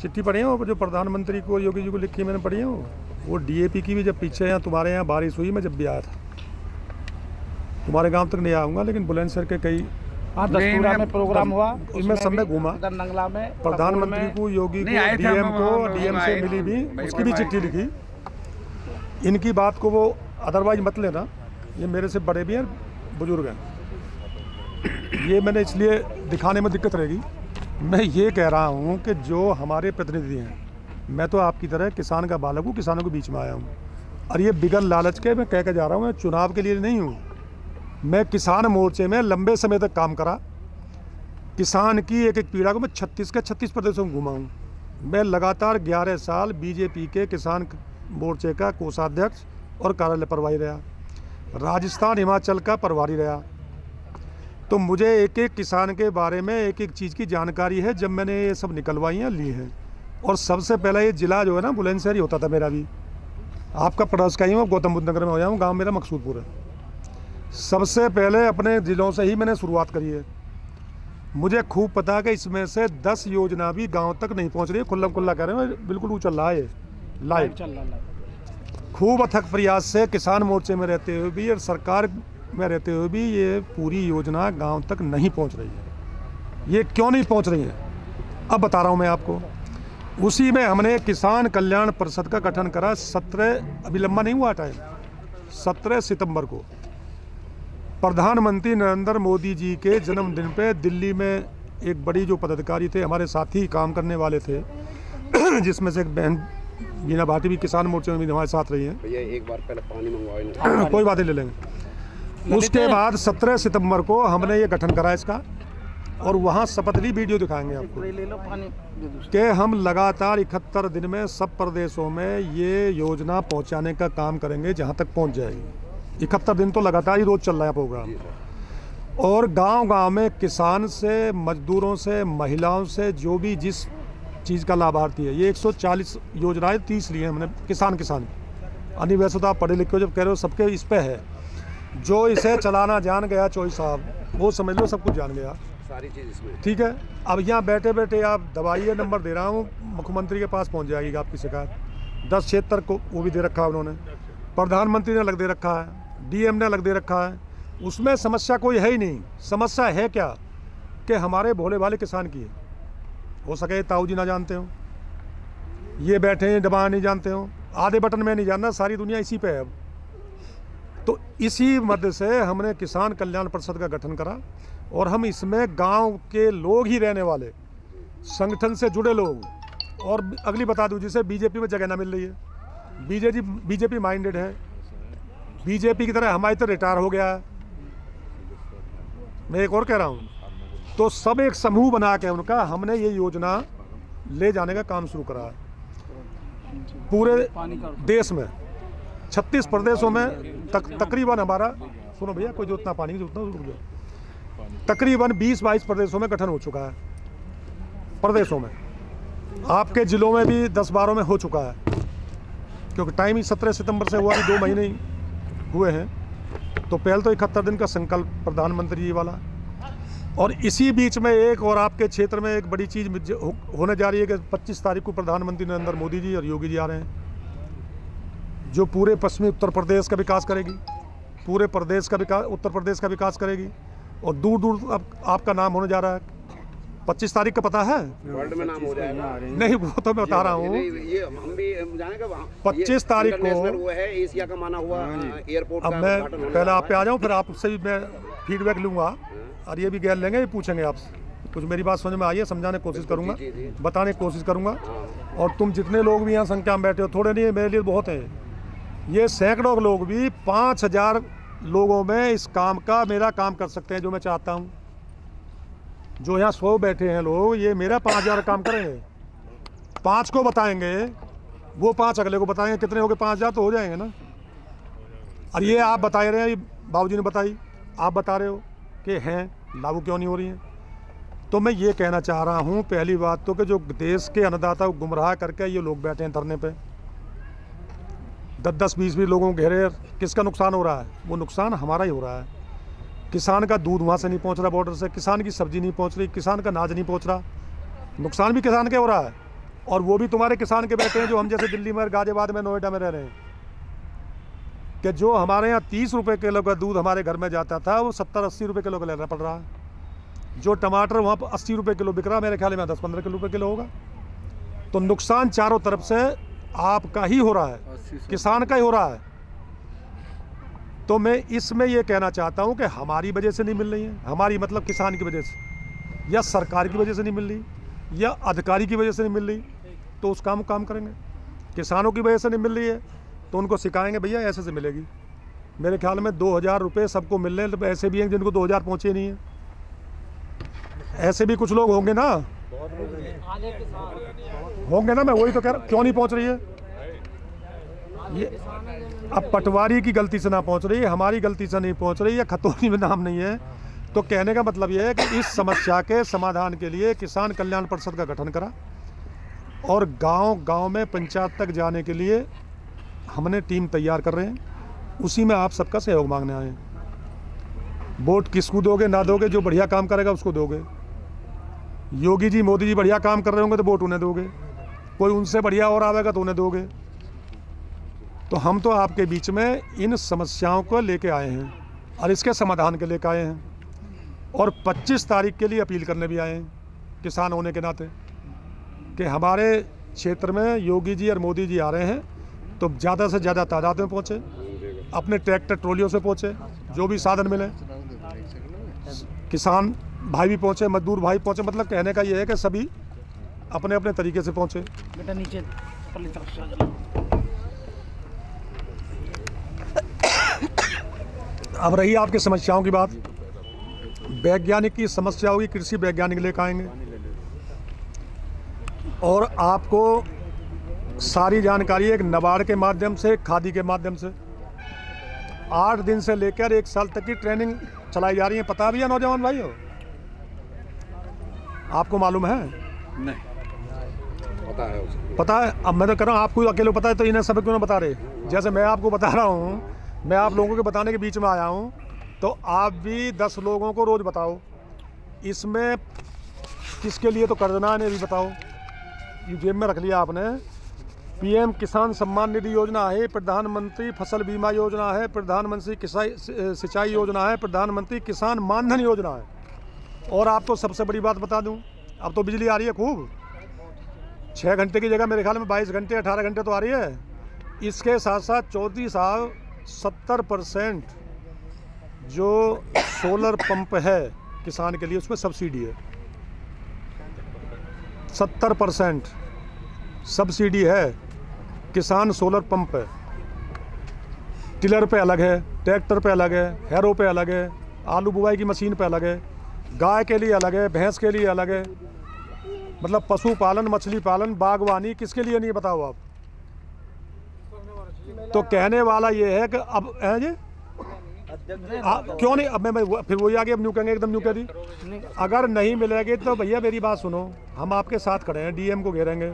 चिट्ठी पढ़ी है वो जो प्रधानमंत्री को योगी जी को लिखी मैंने पढ़ी है वो डीएपी की भी। जब पीछे यहाँ तुम्हारे यहाँ बारिश हुई, मैं जब भी आया था, तुम्हारे गांव तक नहीं आऊँगा लेकिन बुलंदशहर के कई दस्तूरा में प्रोग्राम हुआ, उसमें सब में घूमा। नंगला में प्रधानमंत्री को, योगी को, डीएम को, डीएम से मिली भी, उसकी भी चिट्ठी लिखी। इनकी बात को वो अदरवाइज मत लेना, ये मेरे से बड़े भी हैं, बुजुर्ग हैं। ये मैंने इसलिए दिखाने में दिक्कत रहेगी। मैं ये कह रहा हूँ कि जो हमारे प्रतिनिधि हैं, मैं तो आपकी तरह किसान का बालक हूँ, किसानों के बीच में आया हूँ, और ये बिगड़ लालच के मैं कह के जा रहा हूँ, मैं चुनाव के लिए नहीं हूँ। मैं किसान मोर्चे में लंबे समय तक काम करा, किसान की एक एक पीड़ा को मैं 36 प्रदेशों में घुमा हूँ। मैं लगातार 11 साल बीजेपी के किसान मोर्चे का कोषाध्यक्ष और कार्यालय प्रभारी रहा, राजस्थान हिमाचल का प्रभारी रहा। तो मुझे एक एक किसान के बारे में एक एक चीज़ की जानकारी है, जब मैंने ये सब निकलवाइयाँ ली हैं। और सबसे पहला ये ज़िला जो है ना, बुलंदशहर ही होता था मेरा भी। आपका पड़ोस का ही हूँ, गौतम बुद्ध नगर में हो जाऊँ, गाँव मेरा मकसूदपुर है। सबसे पहले अपने ज़िलों से ही मैंने शुरुआत करी है। मुझे खूब पता है कि इसमें से 10 योजना भी गाँव तक नहीं पहुँच रही है। खुल्ला कह रहे हैं, बिल्कुल वो चल रहा है लाइव चल रहा है। खूब अथक प्रयास से किसान मोर्चे में रहते हुए भी और सरकार में रहते हुए भी ये पूरी योजना गांव तक नहीं पहुंच रही है। ये क्यों नहीं पहुंच रही है, अब बता रहा हूं मैं आपको। उसी में हमने किसान कल्याण परिषद का गठन करा 17, अभी लंबा नहीं हुआ टाइम, 17 सितंबर को प्रधानमंत्री नरेंद्र मोदी जी के जन्मदिन पे दिल्ली में एक बड़ी जो पदाधिकारी थे, हमारे साथी काम करने वाले थे, जिसमें से एक बहन बीना भाटी भी किसान मोर्चे में भी हमारे साथ रही है। भैया एक बार पहले पानी मंगवाए, कोई बात नहीं, ले लेंगे। उसके बाद 17 सितंबर को हमने ये गठन करा इसका, और वहाँ शपथ ली, वीडियो दिखाएंगे आपको, कि हम लगातार 71 दिन में सब प्रदेशों में ये योजना पहुँचाने का काम करेंगे जहाँ तक पहुँच जाएगी। 71 दिन तो लगातार ही रोज़ चल रहा है प्रोग्राम। और गांव-गांव में किसान से, मजदूरों से, महिलाओं से, जो भी जिस चीज़ का लाभार्थी है, ये 140 योजनाएं 30 ली हैं हमने किसान यानी वैसे तो आप पढ़े लिखे हो, जब कह रहे हो सबके इस पे है। जो इसे चलाना जान गया चौधरी साहब, वो समझ लो सब कुछ जान गया, सारी चीज़ इसमें। ठीक है। अब यहाँ बैठे बैठे आप दबाइए, नंबर दे रहा हूँ, मुख्यमंत्री के पास पहुँच जाएगी आपकी शिकायत। 1076 को वो भी दे रखा है उन्होंने, प्रधानमंत्री ने अलग दे रखा है, डीएम ने अलग दे रखा है। उसमें समस्या कोई है ही नहीं। समस्या है क्या कि हमारे भोले भाले किसान की है। हो सके ताऊ जी ना जानते हो, ये बैठे हैं दबा नहीं जानते हो, आधे बटन में नहीं जानना, सारी दुनिया इसी पे है अब। तो इसी मध्य से हमने किसान कल्याण परिषद का गठन करा, और हम इसमें गांव के लोग ही रहने वाले, संगठन से जुड़े लोग। और अगली बता दूं, जिसे बीजेपी में जगह ना मिल रही है, बीजेपी माइंडेड है, बीजेपी की तरह हमारी तरह रिटायर हो गया है। मैं एक और कह रहा हूँ, तो सब एक समूह बना के उनका हमने ये योजना ले जाने का काम शुरू करा है पूरे देश में। 36 प्रदेशों में तकरीबन हमारा, सुनो भैया, कोई जो उतना पानी की उतना रुक जाओ, तकरीबन 20-22 प्रदेशों में गठन हो चुका है। प्रदेशों में, आपके जिलों में भी 10-12 में हो चुका है, क्योंकि टाइम ही 17 सितंबर से हुआ, भी 2 महीने ही हुए हैं। तो पहले तो 71 दिन का संकल्प प्रधानमंत्री जी वाला, और इसी बीच में एक और आपके क्षेत्र में एक बड़ी चीज़ होने जा रही है कि 25 तारीख को प्रधानमंत्री नरेंद्र मोदी जी और योगी जी आ रहे हैं, जो पूरे पश्चिमी उत्तर प्रदेश का विकास करेगी, पूरे प्रदेश का विकास, उत्तर प्रदेश का विकास करेगी, और दूर दूर अब आपका नाम होने जा रहा है। 25 तारीख का पता है, वर्ल्ड में नाम हो जाएगा। नहीं, वो तो मैं बता रहा हूँ, ये हम भी जानेंगे। 25 तारीख को वो है एशिया का माना हुआ एयरपोर्ट। अब मैं पहले आप पे आ जाऊँ, फिर आपसे भी मैं फीडबैक लूँगा, और ये भी गैर लेंगे, ये पूछेंगे आपसे कुछ। मेरी बात समझ में आई है, समझाने की कोशिश करूँगा, बताने की कोशिश करूँगा। और तुम जितने लोग भी यहाँ संख्या में बैठे हो, थोड़े नहीं, मेरे लिए बहुत हैं। ये सैकड़ों लोग भी 5000 लोगों में इस काम का, मेरा काम कर सकते हैं जो मैं चाहता हूँ। जो यहाँ 100 बैठे हैं लोग, ये मेरा 5000 काम करेंगे। 5 को बताएंगे, वो 5 अगले को बताएंगे, कितने हो गए? 5000 तो हो जाएंगे ना। और ये आप बता रहे हैं, बाबूजी ने बताई, आप बता रहे हो कि हैं, लागू क्यों नहीं हो रही हैं। तो मैं ये कहना चाह रहा हूँ, पहली बात तो कि जो देश के अन्नदाता को गुमराह करके ये लोग बैठे हैं धरने पे, 10-10, 20-20 लोगों को घेरे, किसका नुकसान हो रहा है? वो नुकसान हमारा ही हो रहा है। किसान का दूध वहाँ से नहीं पहुँच रहा बॉर्डर से, किसान की सब्जी नहीं पहुँच रही, किसान का अनाज नहीं पहुँच रहा, नुकसान भी किसान का हो रहा है। और वो भी तुम्हारे किसान के बैठे हैं जो हम जैसे दिल्ली में, गाजियाबाद में, नोएडा में रह रहे हैं, कि जो हमारे यहाँ 30 रुपये किलो का दूध हमारे घर में जाता था वो 70-80 रुपये किलो का लेना पड़ रहा है। जो टमाटर वहाँ पर 80 रुपये किलो बिक रहा, मेरे ख्याल में 10-15 रुपये किलो होगा। तो नुकसान चारों तरफ से आपका ही हो रहा है, किसान का ही हो रहा है। तो मैं इसमें ये कहना चाहता हूँ कि हमारी वजह से नहीं मिल रही है, हमारी मतलब किसान की वजह से, या सरकार की वजह से नहीं मिल रही, या अधिकारी की वजह से नहीं मिल रही, तो उस काम करेंगे। किसानों की वजह से नहीं मिल रही है तो उनको सिखाएंगे भैया ऐसे से मिलेगी। मेरे ख्याल में 2000 रुपये सबको मिल रहे हैं, तो ऐसे भी हैं जिनको 2000 पहुँचे नहीं है, ऐसे भी कुछ लोग होंगे ना, होंगे ना। मैं वही तो कह रहा, क्यों नहीं पहुँच रही है ये? अब पटवारी की गलती से ना पहुँच रही है, हमारी गलती से नहीं पहुँच रही है, खतौनी में नाम नहीं है। तो कहने का मतलब ये है कि इस समस्या के समाधान के लिए किसान कल्याण परिषद का गठन करा और गांव-गांव में पंचायत तक जाने के लिए हमने टीम तैयार कर रहे हैं। उसी में आप सबका सहयोग मांगने आए हैं। वोट किसको दोगे ना दोगे, जो बढ़िया काम करेगा उसको दोगे। योगी जी, मोदी जी बढ़िया काम कर रहे होंगे तो वोट उन्हें दोगे, कोई उनसे बढ़िया और आवेगा तो उन्हें दोगे। तो हम तो आपके बीच में इन समस्याओं को लेके आए हैं और इसके समाधान के लेके आए हैं, और 25 तारीख के लिए अपील करने भी आए हैं किसान होने के नाते कि हमारे क्षेत्र में योगी जी और मोदी जी आ रहे हैं, तो ज़्यादा से ज़्यादा तादाद में पहुँचे, अपने ट्रैक्टर ट्रॉलियों से पहुँचे, जो भी साधन मिले, किसान भाई भी पहुँचे, मजदूर भाई पहुँचे। मतलब कहने का ये है कि सभी अपने अपने तरीके से पहुँचे। बेटा नीचे अब रही आपकी समस्याओं की बात, वैज्ञानिक की समस्या होगी, कृषि वैज्ञानिक लेकर आएंगे और आपको सारी जानकारी एक नाबार्ड के माध्यम से, खादी के माध्यम से 8 दिन से लेकर 1 साल तक की ट्रेनिंग चलाई जा रही है। पता भी है नौजवान भाई हो, आपको मालूम है? नहीं पता है उसे। पता है? अब मैं तो कह रहा हूँ आपको अकेले पता है, तो इन्हें सब क्यों ना बता रहे? जैसे मैं आपको बता रहा हूँ, मैं आप लोगों के बताने के बीच में आया हूँ, तो आप भी 10 लोगों को रोज़ बताओ। इसमें किसके लिए तो करना है, भी बताओ। ये जेब में रख लिया आपने। पीएम किसान सम्मान निधि योजना है, प्रधानमंत्री फसल बीमा योजना है, प्रधानमंत्री सिंचाई योजना है, प्रधानमंत्री किसान मानधन योजना है। और आपको सबसे बड़ी बात बता दूं, अब तो बिजली आ रही है खूब, 6 घंटे की जगह मेरे ख्याल में 22 घंटे 18 घंटे तो आ रही है। इसके साथ साथ 34 साल 70% जो सोलर पंप है किसान के लिए, उसमें सब्सिडी है। 70% सब्सिडी है। किसान सोलर पंप है, टिलर पे अलग है, ट्रैक्टर पे अलग है, हैरो पे अलग है, आलू बुआई की मशीन पे अलग है, गाय के लिए अलग है, भैंस के लिए अलग है। मतलब पशुपालन, मछली पालन, बागवानी, किसके लिए नहीं बताओ आप? तो कहने वाला ये है कि अब है जी क्यों नहीं, अब मैं फिर वही आगे अब न्यू कहेंगे, एकदम न्यू कह दी। अगर नहीं मिलेगी तो भैया मेरी बात सुनो, हम आपके साथ खड़े हैं, डीएम को घेरेंगे,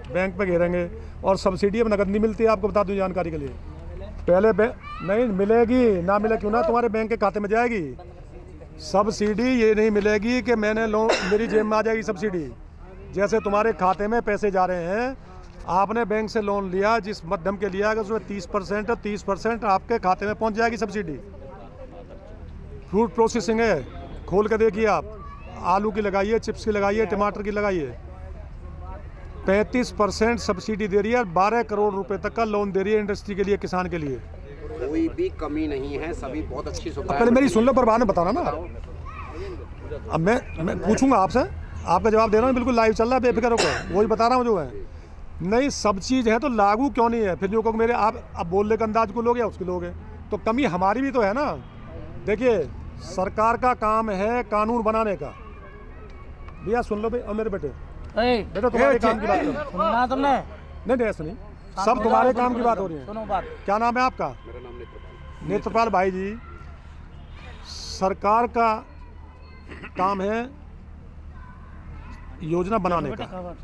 बैंक पे घेरेंगे, और सब्सिडी अब नकद नहीं मिलती है, आपको बता दूं जानकारी के लिए। पहले नहीं मिलेगी, ना मिले क्यों ना, तुम्हारे बैंक के खाते में जाएगी सब्सिडी। ये नहीं मिलेगी कि मैंने लोन, मेरी जेब में आ जाएगी सब्सिडी। जैसे तुम्हारे खाते में पैसे जा रहे हैं, आपने बैंक से लोन लिया, जिस मध्यम के लिया, उसमें 30% और 30% आपके खाते में पहुंच जाएगी सब्सिडी। फ्रूट प्रोसेसिंग है, खोल के देखिए आप, आलू की लगाइए, चिप्स की लगाइए, टमाटर की लगाइए, 35% सब्सिडी दे रही है, 12 करोड़ रुपए तक का लोन दे रही है इंडस्ट्री के लिए, किसान के लिए। कोई भी कमी नहीं है, सभी बहुत अच्छी सुविधा। पहले मेरी सुन लो, पर बाद में बताना ना। अब मैं पूछूंगा आपसे, आपका जवाब दे रहा हूँ, बिल्कुल लाइव चल रहा है, बेफिक्र होकर वही बता रहा हूँ जो है। नहीं, सब चीज़ है तो लागू क्यों नहीं है? फिर जो मेरे आप अब बोलने का अंदाज को लोगे या उसके लोगे, तो कमी हमारी भी तो है ना। देखिए, सरकार का काम है कानून बनाने का। भैया सुन लो भाई, और मेरे बेटे बेटा तुम्हारे काम की बात करो। सुनना तुमने? नहीं ऐसा नहीं, सब तुम्हारे काम की बात हो रही है। सुनो बात। क्या नाम है आपका? मेरा नाम नेत्रपाल। नेत्रपाल भाई जी, सरकार का काम है योजना बनाने का।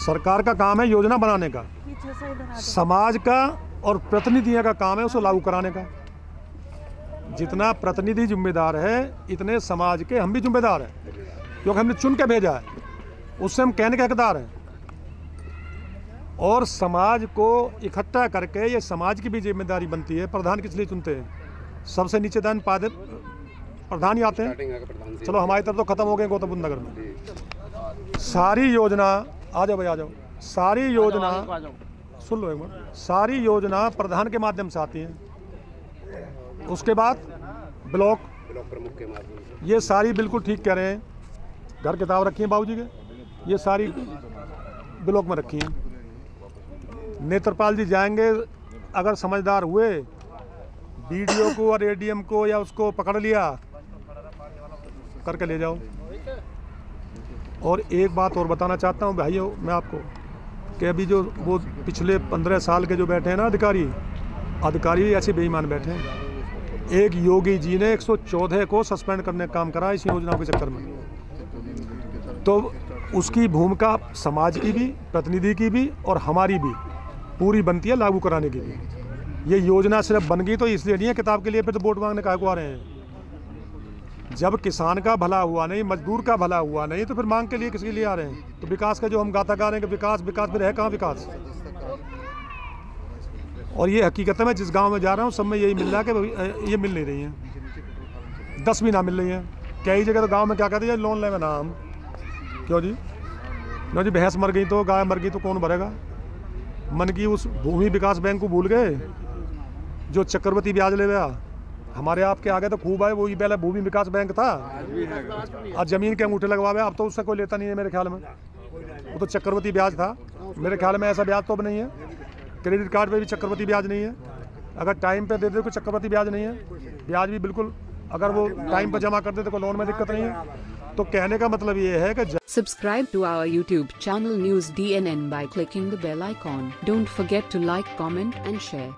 सरकार का काम है योजना बनाने का, समाज का और प्रतिनिधियों का काम है उसे लागू कराने का। जितना प्रतिनिधि जिम्मेदार है, इतने समाज के हम भी जिम्मेदार हैं, क्योंकि हमने चुन के भेजा है। उससे हम कहने के हकदार हैं। और समाज को इकट्ठा करके ये समाज की भी जिम्मेदारी बनती है। प्रधान किस लिए चुनते हैं? सबसे नीचे दान प्रधान ही आते हैं। चलो हमारी तरफ तो खत्म हो गए गौतम बुद्ध नगर में। सारी योजना, आ जाओ भाई आ जाओ, सारी योजना सुन लो एक बार, सारी योजना प्रधान के माध्यम से आती है। उसके बाद ब्लॉक प्रमुख के माध्यम से, ये सारी बिल्कुल ठीक कह रहे हैं। घर किताब रखी है बाबूजी के, ये सारी ब्लॉक में रखी हैं। नेत्रपाल जी जाएंगे, अगर समझदार हुए, बीडीओ को और एडीएम को या उसको पकड़ लिया, करके ले जाओ। और एक बात और बताना चाहता हूँ भाइयों मैं आपको, कि अभी जो वो पिछले 15 साल के जो बैठे हैं ना अधिकारी ऐसे बेईमान बैठे हैं। एक योगी जी ने 114 को सस्पेंड करने का काम करा इस योजनाओं के चक्कर में। तो उसकी भूमिका समाज की भी, प्रतिनिधि की भी और हमारी भी पूरी बनती है लागू कराने की भी। ये योजना सिर्फ बन गई तो इसलिए नहीं है किताब के लिए, पे तो वोट मांगने काहे को आ रहे हैं। जब किसान का भला हुआ नहीं, मजदूर का भला हुआ नहीं, तो फिर मांग के लिए किसके लिए आ रहे हैं? तो विकास का जो हम गाथा गा रहे हैं कि विकास विकास, फिर है कहाँ विकास? और ये हकीकत है, मैं जिस गांव में जा रहा हूँ सब में यही मिल रहा है कि ये मिल नहीं रही हैं, 10 भी ना मिल रही हैं। कई जगह तो गाँव में क्या कहते हैं, लोन लेवे ना हम। क्यों जी? नो जी, भैंस मर गई तो, गाय मर गई तो कौन भरेगा? मन की उस भूमि विकास बैंक को भूल गए जो चक्रवर्ती ब्याज ले गया। हमारे आपके आगे तो खूब है, वही पहले भूमि विकास बैंक था, आज जमीन के अंगूठे लगवा हुए। अब तो उससे कोई लेता नहीं है मेरे ख्याल में, वो तो चक्रवर्ती ब्याज था। मेरे ख्याल में ऐसा ब्याज तो अब नहीं है, क्रेडिट कार्ड पे भी चक्रवर्ती ब्याज नहीं है। अगर टाइम पे दे दे कोई चक्रवर्ती ब्याज नहीं है, ब्याज भी बिल्कुल अगर वो टाइम पर जमा कर दे तो कोई लोन में दिक्कत नहीं है। तो कहने का मतलब ये है कि Subscribe to our YouTube channel News DNN by clicking the bell icon. Don't forget to like, comment and share.